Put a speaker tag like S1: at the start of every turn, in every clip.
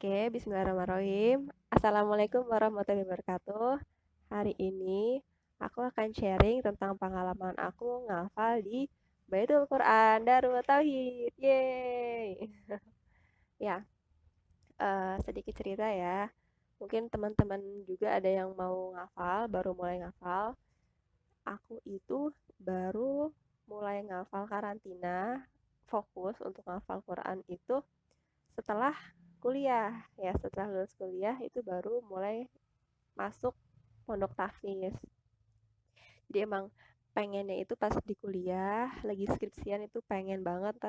S1: Oke, bismillahirrahmanirrahim. Assalamualaikum warahmatullahi wabarakatuh. Hari ini aku akan sharing tentang pengalaman aku ngafal di Baitul Quran Darut Tauhid. Yeay. Ya, sedikit cerita ya. Mungkin teman-teman juga ada yang mau ngafal, baru mulai ngafal. Aku itu baru mulai ngafal karantina, fokus untuk ngafal Quran itu setelah kuliah. Ya, setelah lulus kuliah itu baru mulai masuk pondok tahfiz. Jadi emang pengennya itu pas di kuliah, lagi skripsian itu pengen banget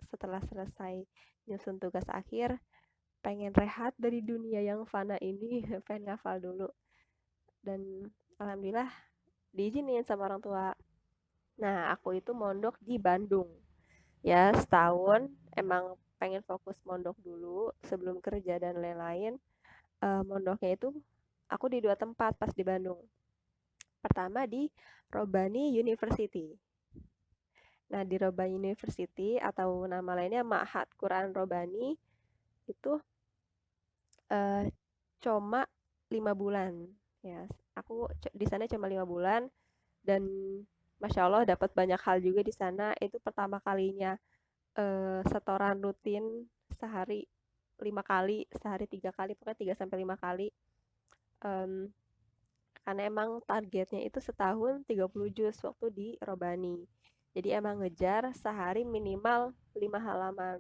S1: setelah selesai nyusun tugas akhir, pengen rehat dari dunia yang fana ini, pengen ngafal dulu. Dan alhamdulillah diizinin sama orang tua. Nah, aku itu mondok di Bandung. Ya, setahun emang pengen fokus mondok dulu sebelum kerja dan lain-lain. Mondoknya itu aku di dua tempat pas di Bandung. Pertama di Robani University. Nah, di Robani University atau nama lainnya Ma'had Quran Robani itu eh, cuma 5 bulan. Ya, aku di sana cuma 5 bulan dan Masya Allah dapat banyak hal juga di sana. Itu pertama kalinya setoran rutin sehari 5 kali, sehari 3 kali, pokoknya 3 sampai 5 kali. Em, karena emang targetnya itu setahun 30 juz waktu di Robani. Jadi emang ngejar sehari minimal 5 halaman.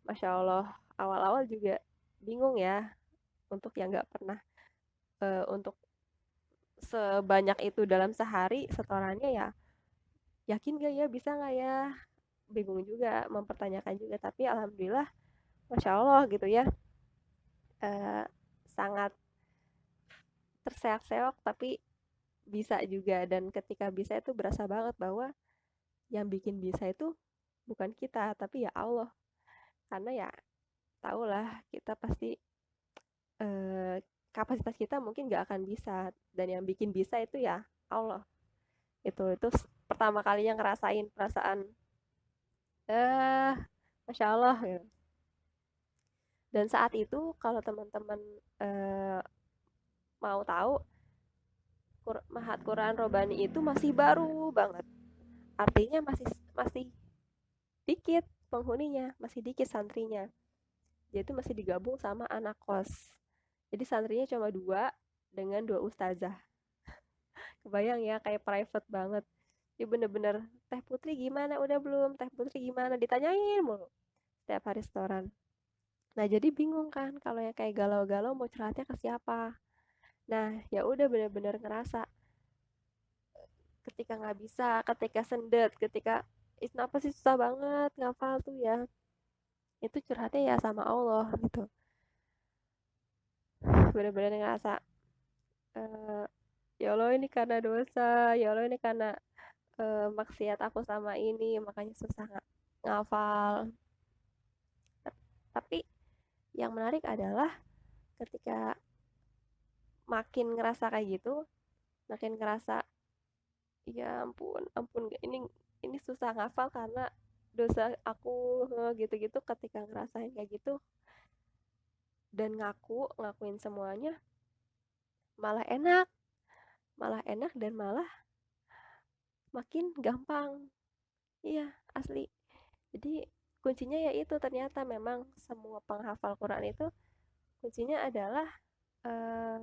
S1: Masya Allah, awal-awal juga bingung ya untuk yang nggak pernah untuk sebanyak itu dalam sehari setorannya ya yakin gak ya bisa nggak ya bingung juga mempertanyakan juga tapi alhamdulillah Masya Allah gitu ya eh, sangat terseok-seok tapi bisa juga dan ketika bisa itu berasa banget bahwa yang bikin bisa itu bukan kita tapi ya Allah karena ya tahulah kita pasti eh, kapasitas kita mungkin nggak akan bisa dan yang bikin bisa itu ya Allah itu pertama kalinya ngerasain perasaan eh Masya Allah ya. Dan saat itu kalau teman-teman eh, mau tahu Mahat Quran Robani itu masih baru banget artinya masih masih dikit penghuninya masih dikit santrinya dia itu masih digabung sama anak kos jadi santrinya cuma dua dengan dua ustazah kebayang ya kayak private banget dia bener-bener Teh Putri gimana udah belum Teh Putri gimana ditanyain mulu setiap hari setoran nah jadi bingung kan kalau yang kayak galau-galau mau curhatnya ke siapa nah ya udah bener-bener ngerasa ketika nggak bisa ketika sendet ketika kenapa sih susah banget ngafal tuh ya itu curhatnya ya sama Allah gitu bener-bener ngerasa eh, ya Allah ini karena dosa ya Allah ini karena maksiat aku sama ini makanya susah ngafal tapi yang menarik adalah ketika makin ngerasa kayak gitu makin ngerasa ya ampun ampun ini susah ngafal karena dosa aku gitu-gitu ketika ngerasain kayak gitu dan ngakuin semuanya malah enak dan malah makin gampang iya asli jadi kuncinya ya itu ternyata memang semua penghafal Quran itu kuncinya adalah eh,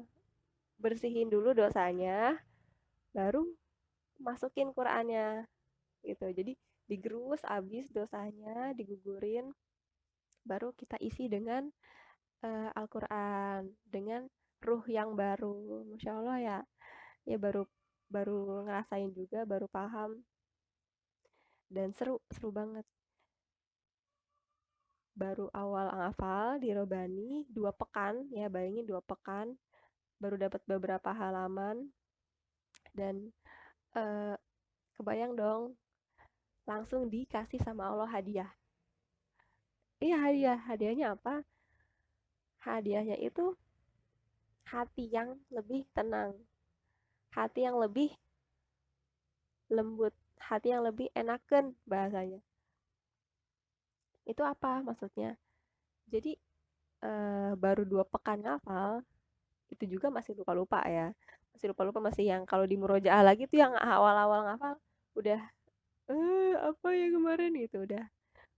S1: bersihin dulu dosanya baru masukin Qurannya gitu jadi digerus abis dosanya digugurin baru kita isi dengan Al-Quran dengan ruh yang baru Masya Allah ya ya baru baru ngerasain juga baru paham dan seru seru banget baru awal ngafal di Robani 2 pekan ya bayangin 2 pekan baru dapat beberapa halaman dan eh, kebayang dong langsung dikasih sama Allah hadiah iya hadiahnya apa hadiahnya itu hati yang lebih tenang hati yang lebih lembut hati yang lebih enakan bahasanya itu apa maksudnya jadi baru 2 pekan ngafal, itu juga masih lupa-lupa ya, masih lupa-lupa, masih yang kalau di murojaah lagi tuh yang awal-awal ngafal udah, apa ya kemarin gitu, udah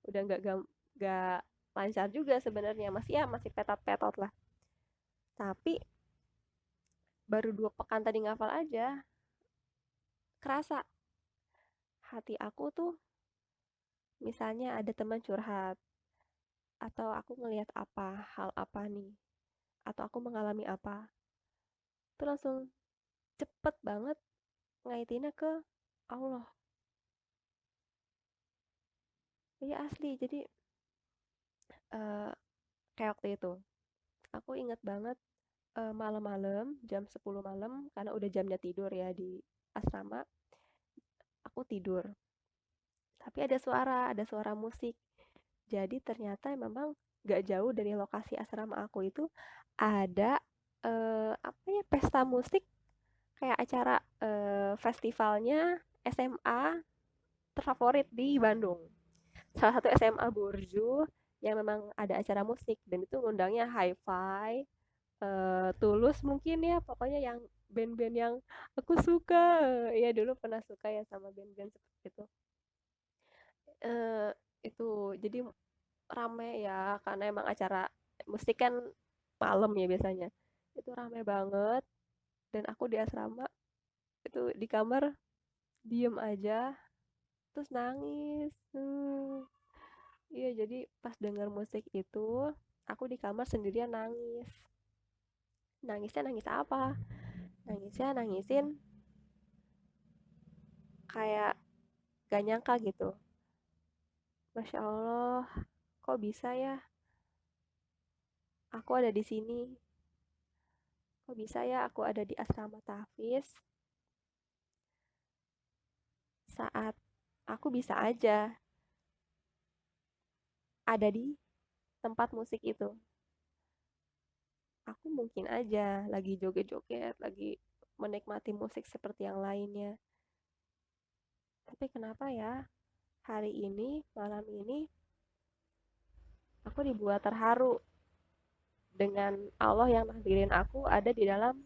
S1: nggak lancar juga sebenarnya, masih ya masih petot-petot lah. Tapi baru 2 pekan tadi ngafal aja, kerasa hati aku tuh misalnya ada teman curhat, atau aku ngelihat apa, hal apa nih, atau aku mengalami apa, itu langsung cepet banget ngaitinnya ke Allah. Iya asli, jadi eh, kayak waktu itu, aku inget banget malam-malam jam 10 malam, karena udah jamnya tidur ya di asrama, aku tidur. Tapi ada suara musik. Jadi ternyata memang gak jauh dari lokasi asrama aku itu ada apa ya, pesta musik, kayak acara festivalnya SMA terfavorit di Bandung. Salah satu SMA Burju yang memang ada acara musik, dan itu ngundangnya Hi-Fi, Tulus mungkin ya, pokoknya yang band-band yang aku suka. Ya dulu pernah suka ya sama band-band seperti itu. Eh, itu jadi rame ya, karena emang acara musik kan malam ya biasanya. Itu rame banget, dan aku di asrama itu di kamar diem aja terus nangis. Iya, jadi pas denger musik itu aku di kamar sendirian nangis. Nangisnya nangis apa? Nangisnya nangisin kayak gak nyangka gitu. Masya Allah, kok bisa ya aku ada di sini? Kok bisa ya aku ada di asrama tahfiz saat aku bisa aja ada di tempat musik itu? Aku mungkin aja lagi joget-joget, lagi menikmati musik seperti yang lainnya. Tapi kenapa ya hari ini, malam ini, aku dibuat terharu dengan Allah yang nakdirin aku ada di dalam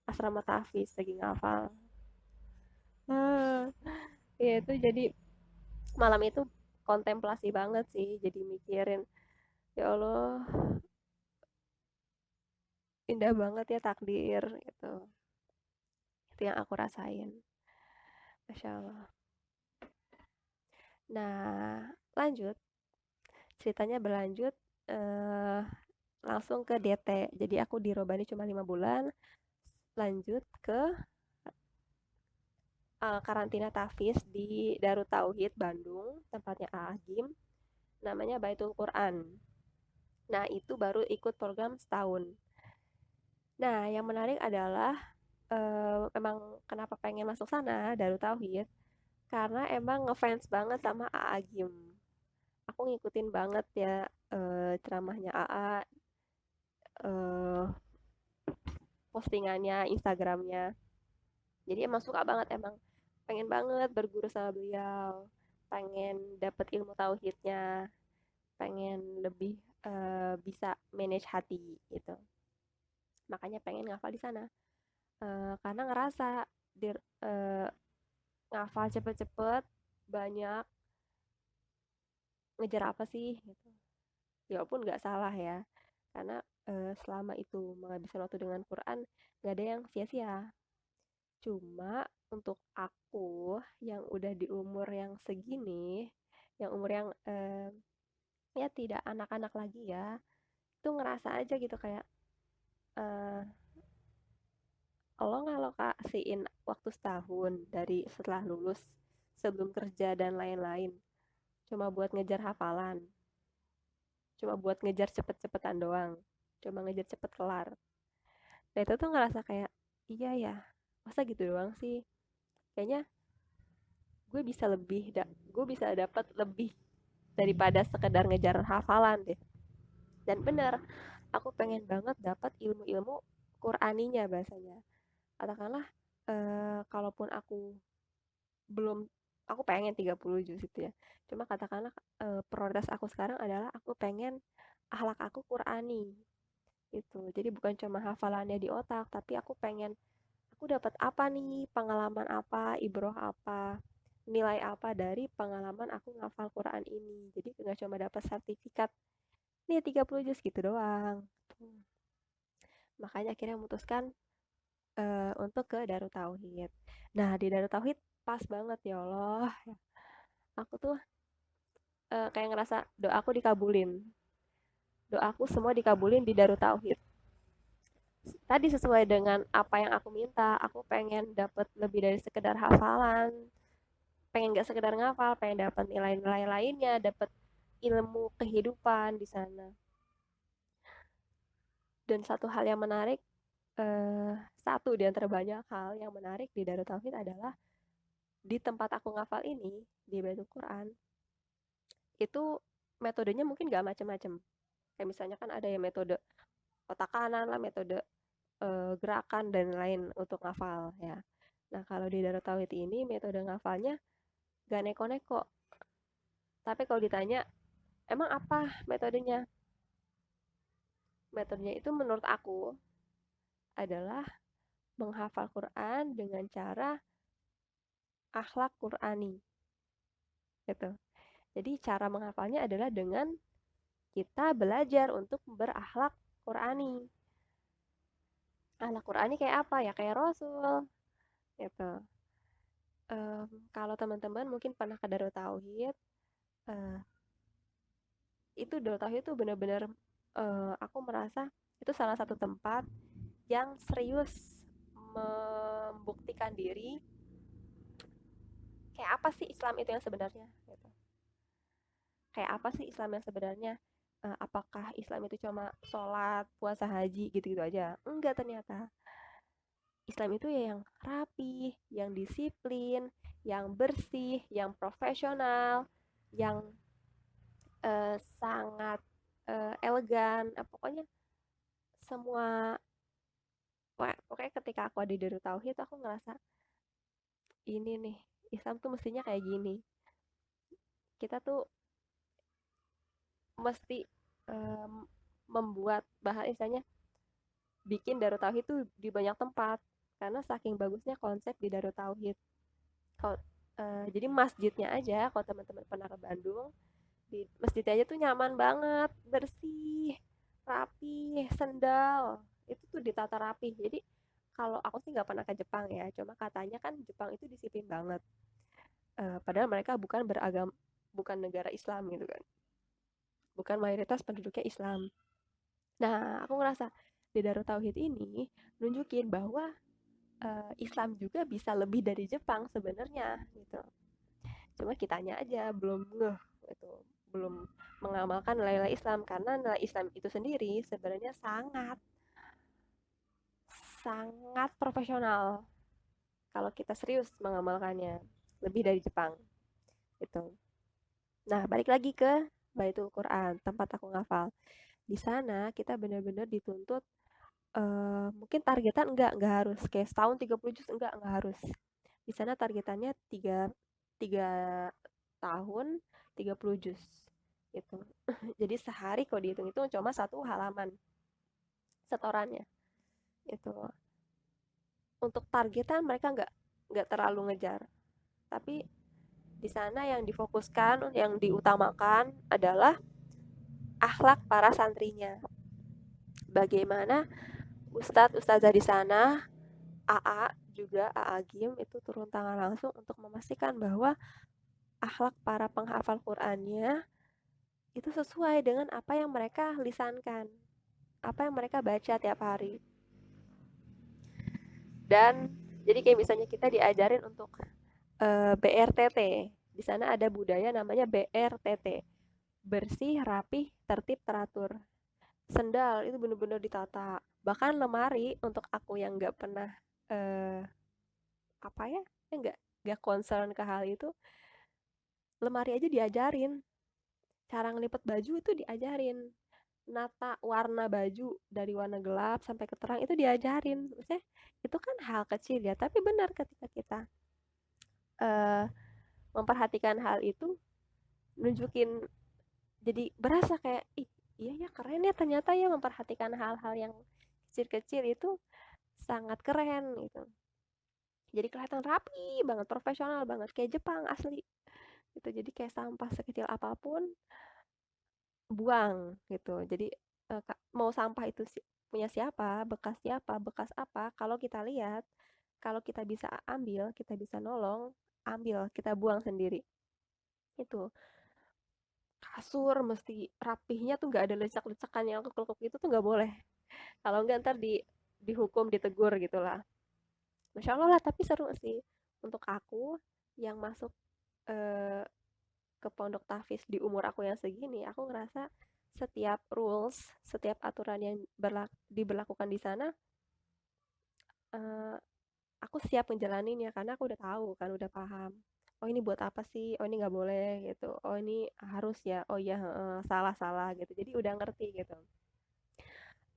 S1: asrama tahfiz lagi ngafal. Ah, ya itu jadi malam itu kontemplasi banget sih, jadi mikirin, ya Allah, indah banget ya takdir gitu. Itu yang aku rasain. Masya Allah. Nah, lanjut. Ceritanya berlanjut, eh, langsung ke DT. Jadi aku di Robani cuma 5 bulan. Lanjut ke karantina Tafis di Darut Tauhid Bandung, tempatnya Agim, namanya Baitul Quran. Nah, itu baru ikut program setahun. Nah, yang menarik adalah emang kenapa pengen masuk sana, Darut Tauhid, karena emang ngefans banget sama Agim. Aku ngikutin banget ya ceramahnya AA, eh, postingannya, Instagramnya. Jadi emang suka banget, emang pengen banget berguru sama beliau, pengen dapet ilmu tauhidnya, pengen lebih bisa manage hati gitu. Makanya pengen ngafal di sana. Karena ngerasa di, eh, ngafal cepet-cepet banyak, ngejar apa sih gitu. Ya walaupun nggak salah ya, karena selama itu menghabiskan waktu dengan Quran nggak ada yang sia-sia. Cuma untuk aku yang udah di umur yang segini, yang umur yang ya tidak anak-anak lagi ya, itu ngerasa aja gitu kayak eh Allah ngalokasiin waktu setahun dari setelah lulus, sebelum kerja dan lain-lain, cuma buat ngejar hafalan, cuma buat ngejar cepet-cepetan doang, cuma ngejar cepet kelar. Nah itu tuh ngerasa kayak, iya ya, masa gitu doang sih? Kayaknya gue bisa dapat lebih daripada sekedar ngejar hafalan deh. Dan bener, aku pengen banget dapat ilmu-ilmu Qur'aninya bahasanya. Katakanlah kalaupun aku belum, aku pengen 30 juz itu ya. Cuma katakanlah prioritas aku sekarang adalah aku pengen akhlak aku Qur'ani gitu. Jadi bukan cuma hafalannya di otak, tapi aku pengen aku dapat apa nih, pengalaman apa, ibroh apa, nilai apa dari pengalaman aku ngafal Quran ini. Jadi nggak cuma dapat sertifikat nih 30 juz gitu doang. Makanya akhirnya memutuskan untuk ke Darut Tauhid. Nah, di Darut Tauhid pas banget ya Allah. Aku tuh kayak ngerasa doaku dikabulin. Doaku semua dikabulin di Darut Tauhid. Tadi sesuai dengan apa yang aku minta. Aku pengen dapat lebih dari sekedar hafalan. Pengen gak sekedar ngafal, pengen dapat nilai-nilai lainnya, dapat ilmu kehidupan di sana. Dan satu hal yang menarik, eh, satu di antara banyak hal yang menarik di Darut Tauhid adalah di tempat aku ngafal ini, di Baitul Quran, itu metodenya mungkin gak macam-macam. Kayak misalnya kan ada yang metode otak kanan lah, metode gerakan dan lain untuk ngafal ya. Nah kalau di Darut Tauhid ini metode ngafalnya gak neko-neko. Tapi kalau ditanya emang apa metodenya? Metodenya itu menurut aku adalah menghafal Quran dengan cara akhlak Qurani gitu. Jadi cara menghafalnya adalah dengan kita belajar untuk berakhlak Qurani. Akhlak Qurani kayak apa ya? Kayak Rasul gitu. Kalau teman-teman mungkin pernah ke Darut Tauhid, eh, itu Darut Tauhid itu benar-benar aku merasa itu salah satu tempat yang serius membuktikan diri kayak apa sih Islam itu yang sebenarnya gitu. Kayak apa sih Islam yang sebenarnya. Apakah Islam itu cuma sholat, puasa, haji gitu-gitu aja? Enggak ternyata. Islam itu ya yang rapi, yang disiplin, yang bersih, yang profesional, yang sangat elegan. Pokoknya semua, pokoknya ketika aku ada di Darut Tauhid, aku ngerasa ini nih, Islam tuh mestinya kayak gini. Kita tuh mesti em, membuat bahan istilahnya bikin Darut Tauhid tuh di banyak tempat karena saking bagusnya konsep di Darut Tauhid. Kalau jadi masjidnya aja, kalau teman-teman pernah ke Bandung, di masjidnya aja tuh nyaman banget, bersih, rapi, sendal itu tuh ditata rapi. Jadi kalau aku sih nggak pernah ke Jepang ya, cuma katanya kan Jepang itu disiplin banget. Padahal mereka bukan beragam, bukan negara Islam gitu kan, bukan mayoritas penduduknya Islam. Nah, aku ngerasa di Darut Tauhid ini nunjukin bahwa Islam juga bisa lebih dari Jepang sebenarnya gitu. Cuma kitanya aja belum ngeh gitu, belum mengamalkan nilai-nilai Islam karena nilai Islam itu sendiri sebenarnya sangat sangat profesional kalau kita serius mengamalkannya lebih dari Jepang gitu. Nah, balik lagi ke Baitul Quran, tempat aku ngafal. Di sana kita benar-benar dituntut mungkin targetan enggak harus kayak setahun 30 juz enggak harus. Di sana targetannya 3 tahun 30 juz gitu. Jadi sehari kalau dihitung itu cuma satu halaman setorannya itu. Untuk targetan mereka nggak terlalu ngejar. Tapi di sana yang difokuskan, yang diutamakan adalah akhlak para santrinya. Bagaimana ustadz ustazah di sana, AA juga AA Gim itu turun tangan langsung untuk memastikan bahwa akhlak para penghafal Qur'annya itu sesuai dengan apa yang mereka lisankan, apa yang mereka baca tiap hari. Dan jadi kayak misalnya kita diajarin untuk BRTT. Di sana ada budaya namanya BRTT. Bersih, rapih, tertib, teratur. Sendal itu bener-bener ditata. Bahkan lemari untuk aku yang nggak pernah eh, apa ya, nggak concern ke hal itu, lemari aja diajarin. Cara ngelipet baju itu diajarin. Nata warna baju dari warna gelap sampai ke terang itu diajarin. Maksudnya itu kan hal kecil ya, tapi benar ketika kita eh, memperhatikan hal itu, nunjukin jadi berasa kayak ih iya ya keren ya ternyata ya memperhatikan hal-hal yang kecil-kecil itu sangat keren gitu. Jadi kelihatan rapi banget, profesional banget kayak Jepang asli gitu. Jadi kayak sampah sekecil apapun buang gitu. Jadi mau sampah itu punya siapa, bekas apa, kalau kita lihat, kalau kita bisa ambil, kita bisa nolong, ambil, kita buang sendiri. Itu kasur mesti rapihnya tuh nggak ada lecak-lecakan yang lekuk-lekuk itu tuh nggak boleh. Kalau nggak ntar dihukum, ditegur gitu lah. Masya Allah lah, tapi seru sih. Untuk aku yang masuk eh, ke pondok tahfiz di umur aku yang segini, aku ngerasa setiap rules, setiap aturan yang diberlakukan di sana, eh, aku siap menjalaninya karena aku udah tahu kan, udah paham. Oh ini buat apa sih? Oh ini nggak boleh gitu. Oh ini harus ya. Oh iya, salah salah gitu. Jadi udah ngerti gitu.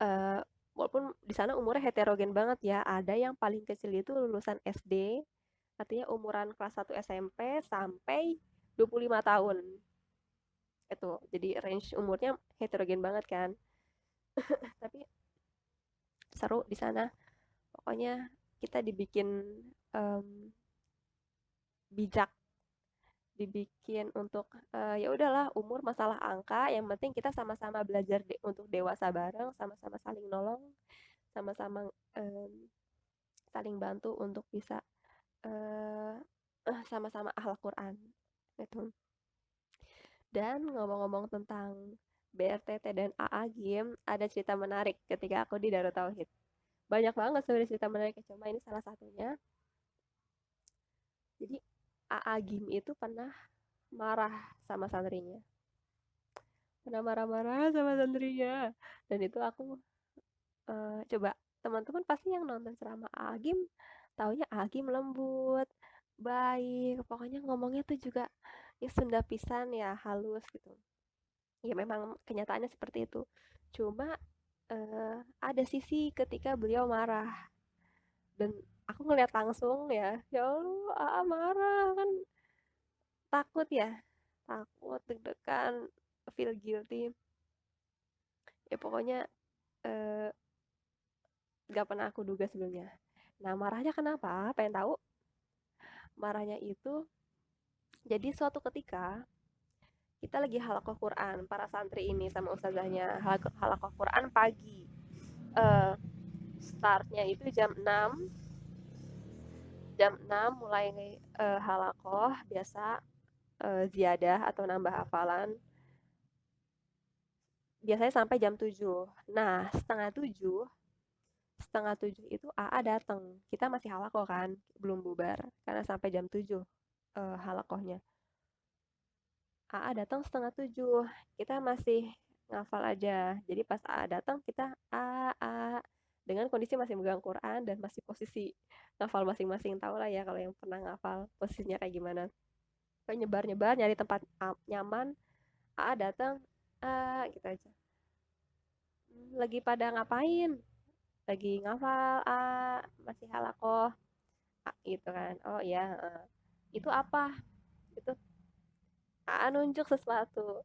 S1: Eh, Walaupun di sana umurnya heterogen banget ya. Ada yang paling kecil itu lulusan SD, artinya umuran kelas 1 SMP sampai 25 tahun. Itu. Jadi range umurnya heterogen banget kan. Tapi seru di sana. Pokoknya kita dibikin em, bijak, dibikin untuk ya udahlah umur masalah angka, yang penting kita sama-sama belajar untuk dewasa bareng, sama-sama saling nolong, sama-sama em, saling bantu untuk bisa eh, sama-sama akhlak Quran gitu. Dan ngomong-ngomong tentang BRTT dan AA Gym, ada cerita menarik ketika aku di Darut Tauhid. Banyak banget sebenarnya cerita menarik, cuma ini salah satunya. Jadi AA Gym itu pernah marah sama santrinya. Pernah marah-marah sama santrinya. Dan itu aku coba teman-teman pasti yang nonton ceramah AA Gym taunya AA Gym lembut, baik, pokoknya ngomongnya tuh juga ya Sunda pisan ya, halus gitu. Ya memang kenyataannya seperti itu. Cuma ada sisi ketika beliau marah dan aku ngeliat langsung ya, ya Allah, AA marah kan, takut ya, takut, deg-degan, feel guilty. Ya pokoknya eh, gak pernah aku duga sebelumnya. Nah marahnya kenapa? Pengen tahu? Marahnya itu jadi suatu ketika kita lagi halakoh Quran, para santri ini sama ustazahnya halakoh Quran pagi. Eh, Startnya itu jam 6 mulai halakoh biasa, ziyadah atau nambah hafalan biasanya sampai jam 7. Nah setengah tujuh itu AA datang, kita masih halakoh kan, belum bubar karena sampai jam 7 halakohnya. AA datang setengah 7, kita masih ngafal aja. Jadi pas AA datang kita AA dengan kondisi masih megang Quran dan masih posisi ngafal masing-masing, tahu lah ya kalau yang pernah ngafal posisinya kayak gimana. Kayak nyebar-nyebar nyari tempat nyaman. AA datang, gitu aja. Lagi pada ngapain? Lagi ngafal, masih halakoh, gitu kan. Oh iya, itu apa? Itu AA nunjuk sesuatu.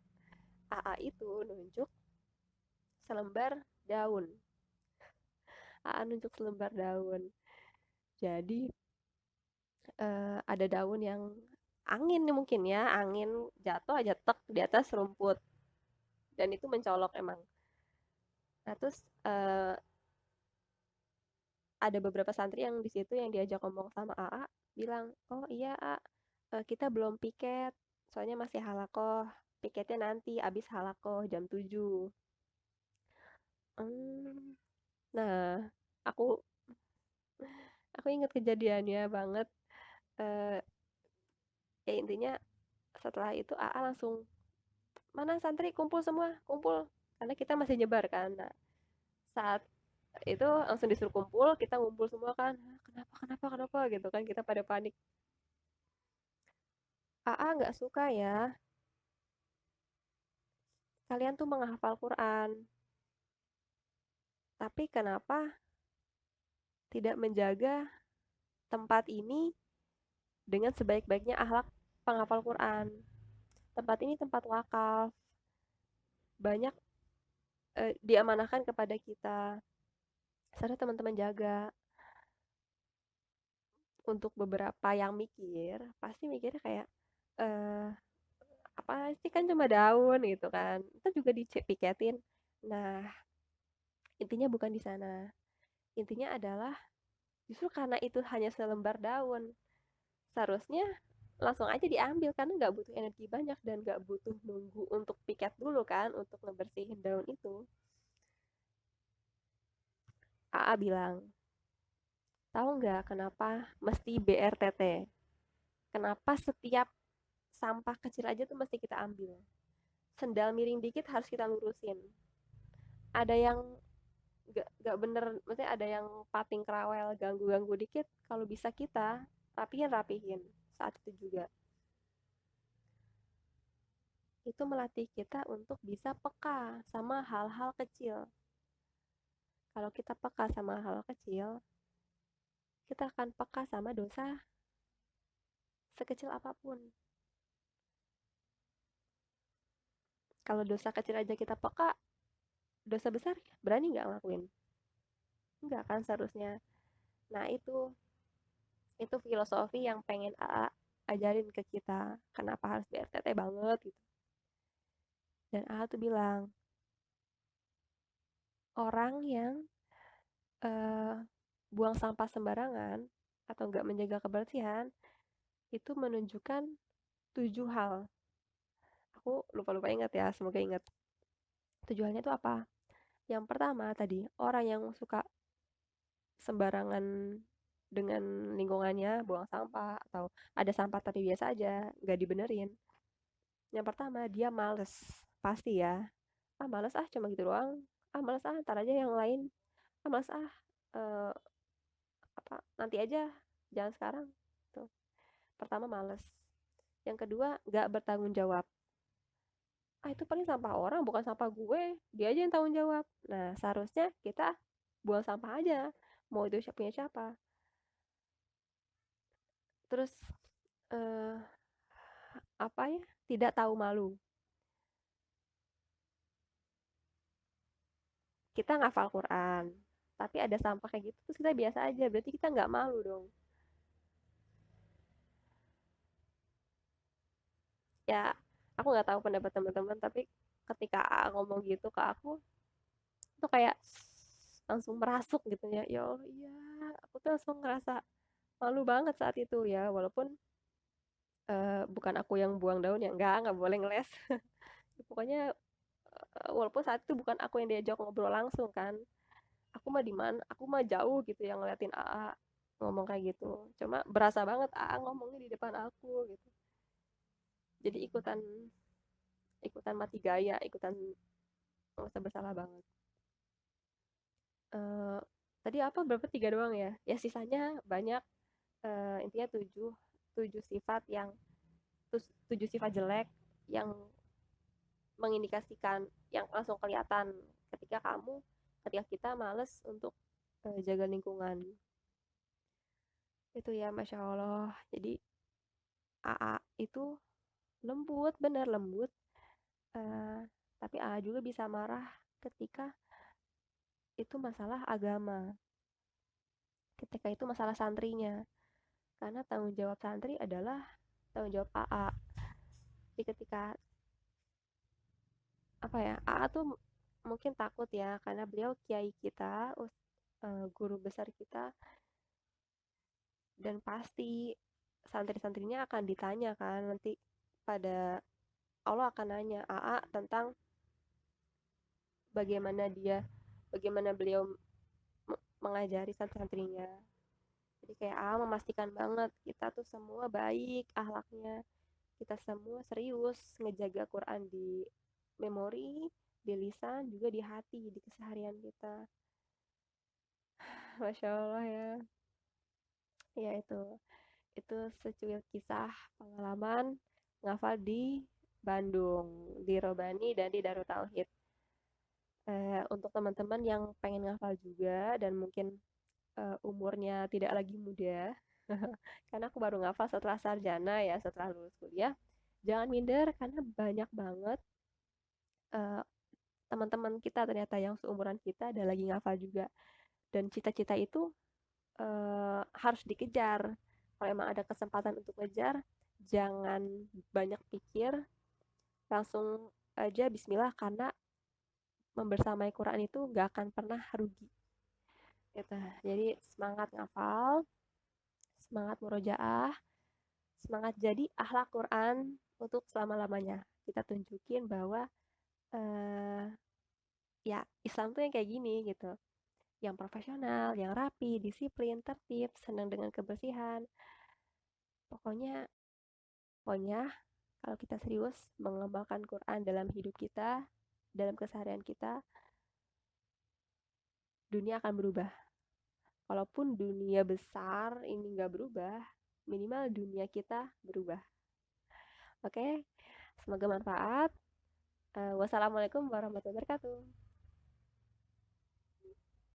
S1: AA itu nunjuk selembar daun. AA nunjuk selembar daun. Jadi ada daun yang angin nih mungkin ya, angin jatuh aja tek di atas rumput dan itu mencolok emang. Nah terus ada beberapa santri yang di situ yang diajak ngomong sama AA bilang, oh iya A, kita belum piket, soalnya masih halakoh. Piketnya nanti abis halakoh jam 7. Hmm, nah aku aku inget kejadiannya banget. Eh, Ya intinya setelah itu AA langsung, mana santri kumpul semua, kumpul, karena kita masih nyebar kan. Nah, saat itu langsung disuruh kumpul, kita ngumpul semua kan. Kenapa kenapa kenapa gitu kan, kita pada panik. AA nggak suka ya kalian tuh menghafal Quran, tapi kenapa tidak menjaga tempat ini dengan sebaik-baiknya akhlak penghafal Quran. Tempat ini tempat wakaf, banyak diamanahkan kepada kita. Seharusnya teman-teman jaga. Untuk beberapa yang mikir, pasti mikirnya kayak, eee, "Apa sih, kan cuma daun," gitu kan, entar juga dipiketin. Nah, intinya bukan di sana. Intinya adalah justru karena itu hanya selembar daun, seharusnya langsung aja diambil karena nggak butuh energi banyak dan nggak butuh nunggu untuk piket dulu kan, untuk ngebersihin daun itu. AA bilang, "Tahu nggak kenapa mesti BRTT? Kenapa setiap sampah kecil aja tuh mesti kita ambil? Sendal miring dikit harus kita lurusin. Ada yang gak bener, maksudnya ada yang pating kerawel ganggu-ganggu dikit, kalau bisa kita rapihin saat itu juga. Itu melatih kita untuk bisa peka sama hal-hal kecil. Kalau kita peka sama hal kecil, kita akan peka sama dosa sekecil apapun. Kalau dosa kecil aja kita peka, dosa besar berani nggak ngelakuin? Enggak kan seharusnya. Nah, itu filosofi yang pengen AA ajarin ke kita. Kenapa harus BRTT banget gitu. Dan AA tuh bilang, orang yang eh, buang sampah sembarangan atau nggak menjaga kebersihan itu menunjukkan 7 hal. Aku lupa-lupa ingat ya, semoga ingat. 7 halnya itu apa? Yang pertama tadi, orang yang suka sembarangan dengan lingkungannya, buang sampah atau ada sampah tapi biasa aja, nggak dibenerin. Yang pertama, dia males. Pasti ya. Ah, males ah, cuma gitu doang. Ah, males ah, ntar aja yang lain. Ah, males ah, eh, apa, nanti aja, jangan sekarang. Tuh. Pertama, males. Yang kedua, nggak bertanggung jawab. Ah, itu paling sampah orang, bukan sampah gue. Dia aja yang tanggung jawab. Nah, seharusnya kita buang sampah aja. Mau itu punya siapa. Terus, eh, apa ya, tidak tahu malu. Kita ngafal Quran, tapi ada sampah kayak gitu, terus kita biasa aja. Berarti kita nggak malu dong. Ya, aku nggak tahu pendapat teman-teman, tapi ketika A ngomong gitu ke aku, tuh kayak langsung merasuk gitu ya. Ya Allah, iya, aku tuh langsung ngerasa malu banget saat itu ya. Walaupun bukan aku yang buang daun ya, nggak boleh ngeles. Pokoknya walaupun saat itu bukan aku yang diajak ngobrol langsung kan, aku mah di mana, aku mah jauh gitu yang ngeliatin AA ngomong kayak gitu. Cuma berasa banget AA ngomongnya di depan aku gitu. Jadi ikutan ikutan mati gaya, ikutan merasa bersalah banget. Eh, tadi apa berapa, tiga doang ya? Ya sisanya banyak. Intinya tujuh, tujuh sifat yang tujuh sifat jelek yang mengindikasikan, yang langsung kelihatan ketika kamu, ketika kita males untuk jaga lingkungan. Itu ya, masya Allah. Jadi AA itu lembut, bener lembut. Eh, tapi AA juga bisa marah ketika itu masalah agama, ketika itu masalah santrinya. Karena tanggung jawab santri adalah tanggung jawab AA. Jadi ketika apa ya, AA tuh mungkin takut ya karena beliau kiai kita, guru besar kita, dan pasti santri-santrinya akan ditanya kan nanti, pada Allah akan nanya AA tentang bagaimana bagaimana beliau mengajari santri-santrinya. Jadi kayak memastikan banget kita tuh semua baik akhlaknya, kita semua serius ngejaga Quran di memori, di lisan, juga di hati, di keseharian kita. Masya Allah ya. Ya itu secuil kisah pengalaman ngafal di Bandung, di Robani dan di Darut Tauhid. Untuk teman-teman yang pengen ngafal juga dan mungkin umurnya tidak lagi muda, karena aku baru ngafal setelah sarjana ya, setelah lulus kuliah. Jangan minder karena banyak banget eh, teman-teman kita ternyata yang seumuran kita ada lagi ngafal juga. Dan cita-cita itu harus dikejar. Kalau emang ada kesempatan untuk ngejar, jangan banyak pikir, langsung aja bismillah karena membersamai Quran itu gak akan pernah rugi. Gitu. Jadi semangat ngafal, semangat murojaah, semangat jadi akhlak Quran untuk selama-lamanya. Kita tunjukin bahwa eh, ya Islam tuh yang kayak gini gitu. Yang profesional, yang rapi, disiplin, tertib, senang dengan kebersihan. Pokoknya, pokoknya kalau kita serius mengembangkan Quran dalam hidup kita, dalam keseharian kita, dunia akan berubah. Kalaupun dunia besar ini nggak berubah, minimal dunia kita berubah. Oke, semoga manfaat. Wassalamualaikum warahmatullahi wabarakatuh.